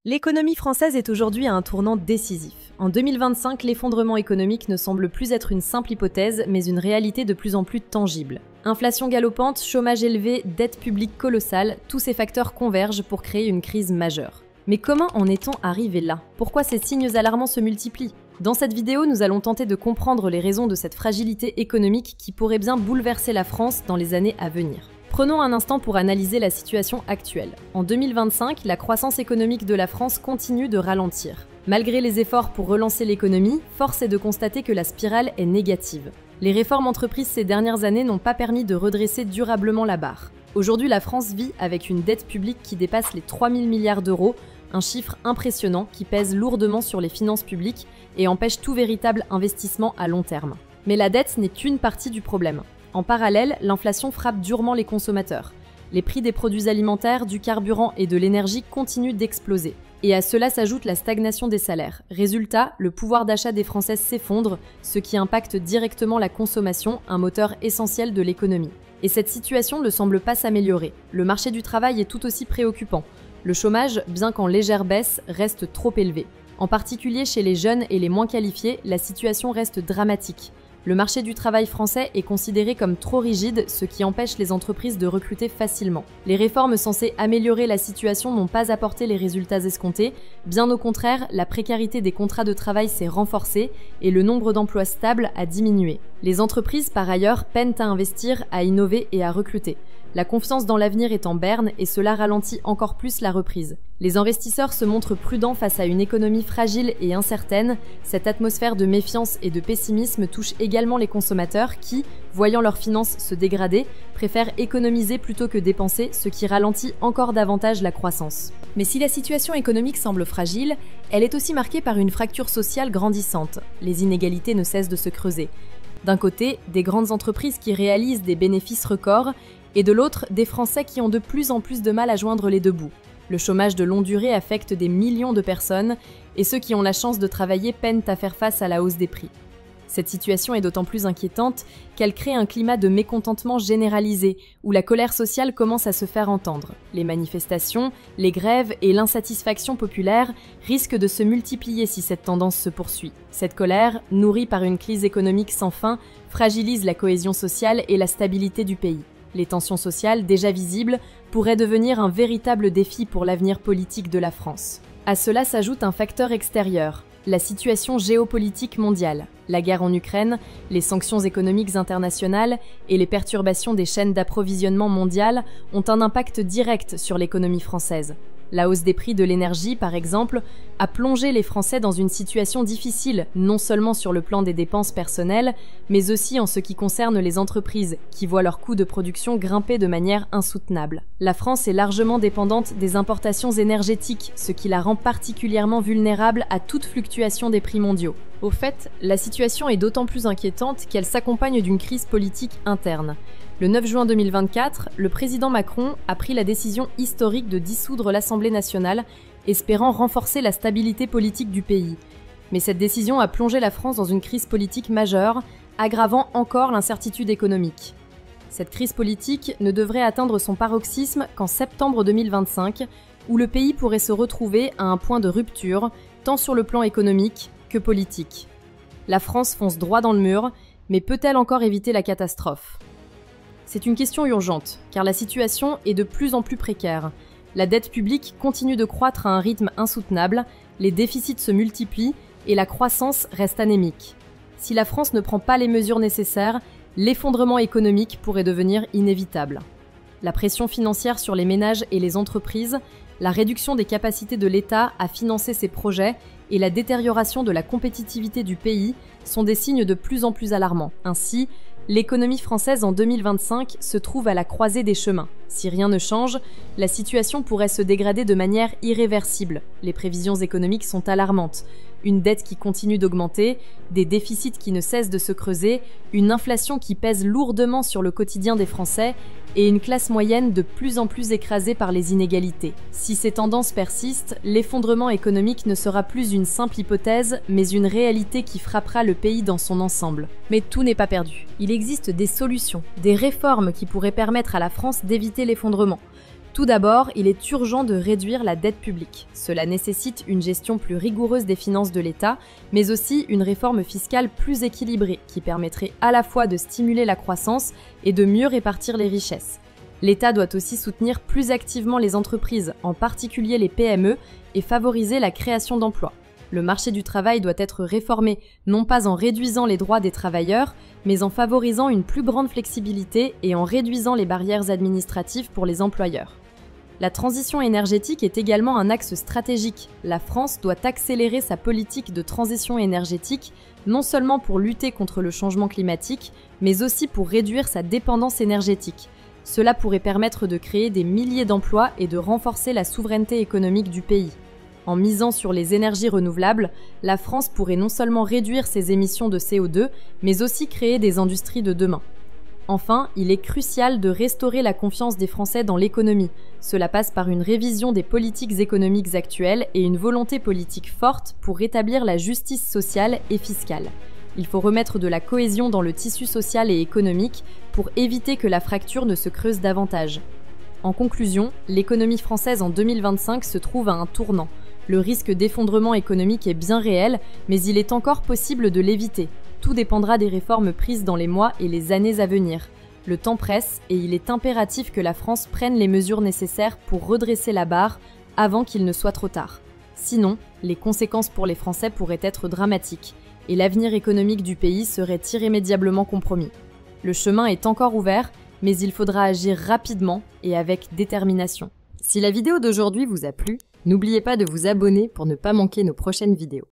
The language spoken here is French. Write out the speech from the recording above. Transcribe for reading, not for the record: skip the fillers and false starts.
L'économie française est aujourd'hui à un tournant décisif. En 2025, l'effondrement économique ne semble plus être une simple hypothèse, mais une réalité de plus en plus tangible. Inflation galopante, chômage élevé, dette publique colossale, tous ces facteurs convergent pour créer une crise majeure. Mais comment en est-on arrivé là? Pourquoi ces signes alarmants se multiplient? Dans cette vidéo, nous allons tenter de comprendre les raisons de cette fragilité économique qui pourrait bien bouleverser la France dans les années à venir. Prenons un instant pour analyser la situation actuelle. En 2025, la croissance économique de la France continue de ralentir. Malgré les efforts pour relancer l'économie, force est de constater que la spirale est négative. Les réformes entreprises ces dernières années n'ont pas permis de redresser durablement la barre. Aujourd'hui, la France vit avec une dette publique qui dépasse les 3 000 milliards d'euros, un chiffre impressionnant qui pèse lourdement sur les finances publiques et empêche tout véritable investissement à long terme. Mais la dette n'est qu'une partie du problème. En parallèle, l'inflation frappe durement les consommateurs. Les prix des produits alimentaires, du carburant et de l'énergie continuent d'exploser. Et à cela s'ajoute la stagnation des salaires. Résultat, le pouvoir d'achat des Français s'effondre, ce qui impacte directement la consommation, un moteur essentiel de l'économie. Et cette situation ne semble pas s'améliorer. Le marché du travail est tout aussi préoccupant. Le chômage, bien qu'en légère baisse, reste trop élevé. En particulier chez les jeunes et les moins qualifiés, la situation reste dramatique. Le marché du travail français est considéré comme trop rigide, ce qui empêche les entreprises de recruter facilement. Les réformes censées améliorer la situation n'ont pas apporté les résultats escomptés. Bien au contraire, la précarité des contrats de travail s'est renforcée et le nombre d'emplois stables a diminué. Les entreprises, par ailleurs, peinent à investir, à innover et à recruter. La confiance dans l'avenir est en berne et cela ralentit encore plus la reprise. Les investisseurs se montrent prudents face à une économie fragile et incertaine. Cette atmosphère de méfiance et de pessimisme touche également les consommateurs qui, voyant leurs finances se dégrader, préfèrent économiser plutôt que dépenser, ce qui ralentit encore davantage la croissance. Mais si la situation économique semble fragile, elle est aussi marquée par une fracture sociale grandissante. Les inégalités ne cessent de se creuser. D'un côté, des grandes entreprises qui réalisent des bénéfices records, et de l'autre, des Français qui ont de plus en plus de mal à joindre les deux bouts. Le chômage de longue durée affecte des millions de personnes, et ceux qui ont la chance de travailler peinent à faire face à la hausse des prix. Cette situation est d'autant plus inquiétante qu'elle crée un climat de mécontentement généralisé, où la colère sociale commence à se faire entendre. Les manifestations, les grèves et l'insatisfaction populaire risquent de se multiplier si cette tendance se poursuit. Cette colère, nourrie par une crise économique sans fin, fragilise la cohésion sociale et la stabilité du pays. Les tensions sociales, déjà visibles, pourraient devenir un véritable défi pour l'avenir politique de la France. À cela s'ajoute un facteur extérieur, la situation géopolitique mondiale. La guerre en Ukraine, les sanctions économiques internationales et les perturbations des chaînes d'approvisionnement mondiales ont un impact direct sur l'économie française. La hausse des prix de l'énergie, par exemple, a plongé les Français dans une situation difficile, non seulement sur le plan des dépenses personnelles, mais aussi en ce qui concerne les entreprises, qui voient leurs coûts de production grimper de manière insoutenable. La France est largement dépendante des importations énergétiques, ce qui la rend particulièrement vulnérable à toute fluctuation des prix mondiaux. Au fait, la situation est d'autant plus inquiétante qu'elle s'accompagne d'une crise politique interne. Le 9 juin 2024, le président Macron a pris la décision historique de dissoudre l'Assemblée nationale, espérant renforcer la stabilité politique du pays. Mais cette décision a plongé la France dans une crise politique majeure, aggravant encore l'incertitude économique. Cette crise politique ne devrait atteindre son paroxysme qu'en septembre 2025, où le pays pourrait se retrouver à un point de rupture, tant sur le plan économique que politique. La France fonce droit dans le mur, mais peut-elle encore éviter la catastrophe ? C'est une question urgente, car la situation est de plus en plus précaire. La dette publique continue de croître à un rythme insoutenable, les déficits se multiplient et la croissance reste anémique. Si la France ne prend pas les mesures nécessaires, l'effondrement économique pourrait devenir inévitable. La pression financière sur les ménages et les entreprises, la réduction des capacités de l'État à financer ses projets et la détérioration de la compétitivité du pays sont des signes de plus en plus alarmants. Ainsi, l'économie française en 2025 se trouve à la croisée des chemins. Si rien ne change, la situation pourrait se dégrader de manière irréversible. Les prévisions économiques sont alarmantes. Une dette qui continue d'augmenter, des déficits qui ne cessent de se creuser, une inflation qui pèse lourdement sur le quotidien des Français et une classe moyenne de plus en plus écrasée par les inégalités. Si ces tendances persistent, l'effondrement économique ne sera plus une simple hypothèse, mais une réalité qui frappera le pays dans son ensemble. Mais tout n'est pas perdu. Il existe des solutions, des réformes qui pourraient permettre à la France d'éviter l'effondrement. Tout d'abord, il est urgent de réduire la dette publique. Cela nécessite une gestion plus rigoureuse des finances de l'État, mais aussi une réforme fiscale plus équilibrée qui permettrait à la fois de stimuler la croissance et de mieux répartir les richesses. L'État doit aussi soutenir plus activement les entreprises, en particulier les PME, et favoriser la création d'emplois. Le marché du travail doit être réformé, non pas en réduisant les droits des travailleurs, mais en favorisant une plus grande flexibilité et en réduisant les barrières administratives pour les employeurs. La transition énergétique est également un axe stratégique. La France doit accélérer sa politique de transition énergétique, non seulement pour lutter contre le changement climatique, mais aussi pour réduire sa dépendance énergétique. Cela pourrait permettre de créer des milliers d'emplois et de renforcer la souveraineté économique du pays. En misant sur les énergies renouvelables, la France pourrait non seulement réduire ses émissions de CO2, mais aussi créer des industries de demain. Enfin, il est crucial de restaurer la confiance des Français dans l'économie. Cela passe par une révision des politiques économiques actuelles et une volonté politique forte pour rétablir la justice sociale et fiscale. Il faut remettre de la cohésion dans le tissu social et économique pour éviter que la fracture ne se creuse davantage. En conclusion, l'économie française en 2025 se trouve à un tournant. Le risque d'effondrement économique est bien réel, mais il est encore possible de l'éviter. Tout dépendra des réformes prises dans les mois et les années à venir. Le temps presse et il est impératif que la France prenne les mesures nécessaires pour redresser la barre avant qu'il ne soit trop tard. Sinon, les conséquences pour les Français pourraient être dramatiques et l'avenir économique du pays serait irrémédiablement compromis. Le chemin est encore ouvert, mais il faudra agir rapidement et avec détermination. Si la vidéo d'aujourd'hui vous a plu, n'oubliez pas de vous abonner pour ne pas manquer nos prochaines vidéos.